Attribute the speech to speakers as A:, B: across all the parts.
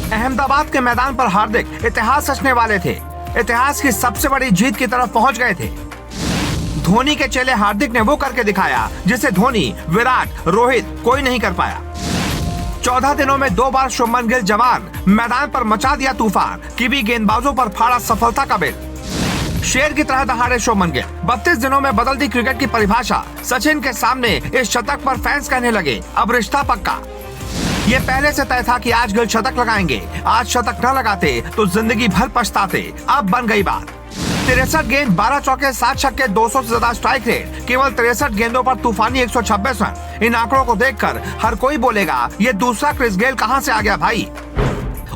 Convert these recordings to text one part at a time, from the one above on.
A: अहमदाबाद के मैदान पर हार्दिक इतिहास रचने वाले थे। इतिहास की सबसे बड़ी जीत की तरफ पहुंच गए थे। धोनी के चेले हार्दिक ने वो करके दिखाया जिसे धोनी, विराट, रोहित कोई नहीं कर पाया। 14 दिनों में 2 बार शुभमन गिल जवान मैदान पर मचा दिया तूफान, कीवी गेंदबाजों पर फाड़ा सफलता का बिल। शेर की तरह दहाड़े शुभमन गिल, 32 दिनों में बदल दी क्रिकेट की परिभाषा। सचिन के सामने इस शतक पर फैंस कहने लगे अब रिश्ता पक्का। ये पहले से तय था कि आज गिल शतक लगाएंगे। आज शतक न लगाते तो जिंदगी भर पछताते। अब बन गई बात। 63 गेंद, 12 चौके, 7 छक्के, 200 से ज्यादा स्ट्राइक रेट, केवल 63 गेंदों पर तूफानी 126 रन। इन आंकड़ों को देखकर हर कोई बोलेगा ये दूसरा क्रिस गेल कहां से आ गया भाई।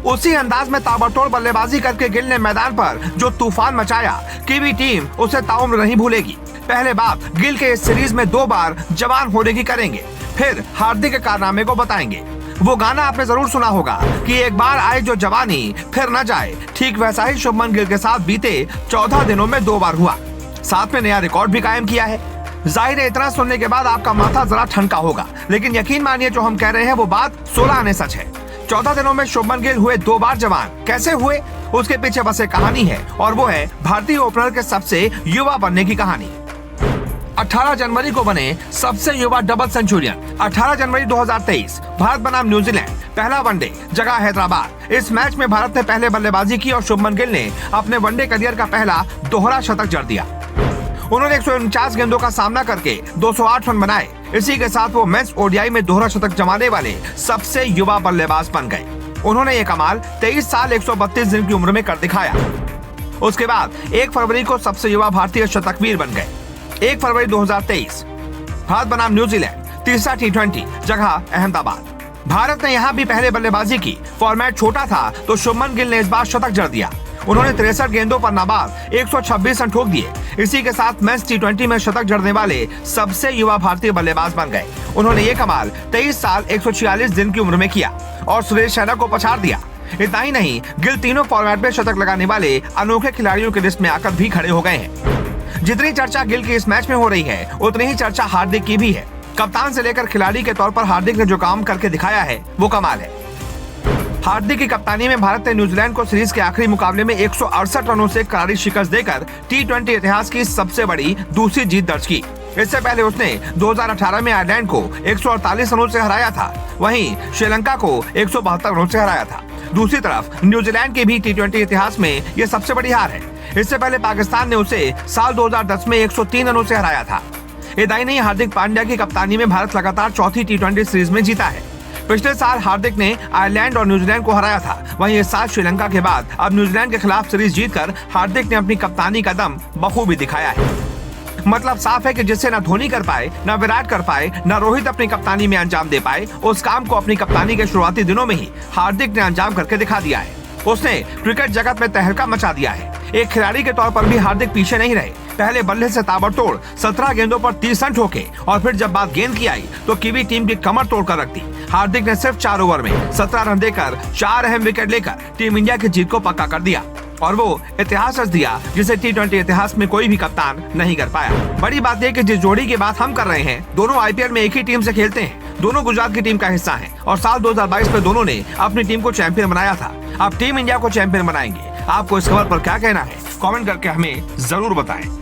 A: उसी अंदाज में ताबड़तोड़ बल्लेबाजी करके गिल ने मैदान पर जो तूफान मचाया, कीवी टीम उसे ताउम्र नहीं भूलेगी। पहले बात गिल के इस सीरीज में 2 बार जवान होने की करेंगे, फिर हार्दिक के कारनामे को बताएंगे। वो गाना आपने जरूर सुना होगा कि एक बार आए जो जवानी फिर न जाए। ठीक वैसा ही शुभमन गिल के साथ बीते 14 दिनों में 2 बार हुआ। साथ में नया रिकॉर्ड भी कायम किया है। जाहिर है इतना सुनने के बाद आपका माथा जरा ठनका होगा, लेकिन यकीन मानिए जो हम कह रहे हैं वो बात 16 आने सच है। 14 दिनों में शुभमन गिल हुए 2 बार जवान। कैसे हुए उसके पीछे बस एक कहानी है, और वो है भारतीय ओपनर के सबसे युवा बनने की कहानी। 18 जनवरी को बने सबसे युवा डबल सेंचुरियन। 18 जनवरी 2023 भारत बनाम न्यूजीलैंड, पहला वनडे, जगह हैदराबाद। इस मैच में भारत ने पहले बल्लेबाजी की और शुभमन गिल ने अपने वनडे करियर का पहला दोहरा शतक जड़ दिया। उन्होंने 149 गेंदों का सामना करके 208 रन बनाए। इसी के साथ वो मेंस ओडीआई में दोहरा शतक जमाने वाले सबसे युवा बल्लेबाज बन गए। उन्होंने ये कमाल 23 साल 132 दिन की उम्र में कर दिखाया। उसके बाद 1 फरवरी को सबसे युवा भारतीय शतकवीर बन गए। 1 फरवरी 2023 भारत बनाम न्यूजीलैंड, तीसरा T20, जगह अहमदाबाद। भारत ने यहाँ भी पहले बल्लेबाजी की। फॉर्मेट छोटा था तो शुभमन गिल ने इस बार शतक जड़ दिया। उन्होंने 63 गेंदों पर नाबाद 126 रन ठोक दिए। इसी के साथ मेंस T20 में शतक जड़ने वाले सबसे युवा भारतीय बल्लेबाज बन गए। उन्होंने ये कमाल 23 साल 146 दिन की उम्र में किया और सुरेश रैना को पछाड़ दिया। इतना ही नहीं, गिल तीनों फॉर्मेट में शतक लगाने वाले अनोखे खिलाड़ियों की लिस्ट में आकर भी खड़े हो गए हैं। जितनी चर्चा गिल की इस मैच में हो रही है, उतनी ही चर्चा हार्दिक की भी है। कप्तान से लेकर खिलाड़ी के तौर पर हार्दिक ने जो काम करके दिखाया है वो कमाल है। हार्दिक की कप्तानी में भारत ने न्यूजीलैंड को सीरीज के आखिरी मुकाबले में 168 रनों से करारी शिकस्त देकर T20 इतिहास की सबसे बड़ी दूसरी जीत दर्ज की। इससे पहले उसने 2018 में आयरलैंड को 148 रनों से हराया था। वहीं श्रीलंका को 172 रनों से हराया था। दूसरी तरफ न्यूजीलैंड के भी T20 इतिहास में यह सबसे बड़ी हार है। इससे पहले पाकिस्तान ने उसे साल 2010 में 103 रनों से हराया था। इतना ही नहीं, हार्दिक पांड्या की कप्तानी में भारत लगातार चौथी T20 सीरीज में जीता है। पिछले साल हार्दिक ने आयरलैंड और न्यूजीलैंड को हराया था। वहीं इस साल श्रीलंका के बाद अब न्यूजीलैंड के खिलाफ सीरीज जीतकर हार्दिक ने अपनी कप्तानी का दम बखूबी दिखाया है। मतलब साफ है कि जिससे न धोनी कर पाए, न विराट कर पाए, न रोहित अपनी कप्तानी में अंजाम दे पाए, उस काम को अपनी कप्तानी के शुरुआती दिनों में ही हार्दिक ने अंजाम करके दिखा दिया है। उसने क्रिकेट जगत में तहलका मचा दिया है। एक खिलाड़ी के तौर पर भी हार्दिक पीछे नहीं रहे। पहले बल्ले से ताबड़तोड़ 17 गेंदों पर 30 रन ठोके और फिर जब बात गेंद की आई तो कीवी टीम की कमर तोड़कर रख दी। हार्दिक ने सिर्फ 4 ओवर में 17 रन देकर 4 अहम विकेट लेकर टीम इंडिया की जीत को पक्का कर दिया और वो इतिहास रच दिया जिसे T20 इतिहास में कोई भी कप्तान नहीं कर पाया। बड़ी बात यह कि जिस जोड़ी की बात हम कर रहे हैं, दोनों IPL में एक ही टीम से खेलते हैं। दोनों गुजरात की टीम का हिस्सा हैं और साल 2022 में दोनों ने अपनी टीम को चैंपियन बनाया था। अब टीम इंडिया को चैंपियन बनाएंगे। आपको इस खबर पर क्या कहना है, कमेंट करके हमें जरूर बताएं।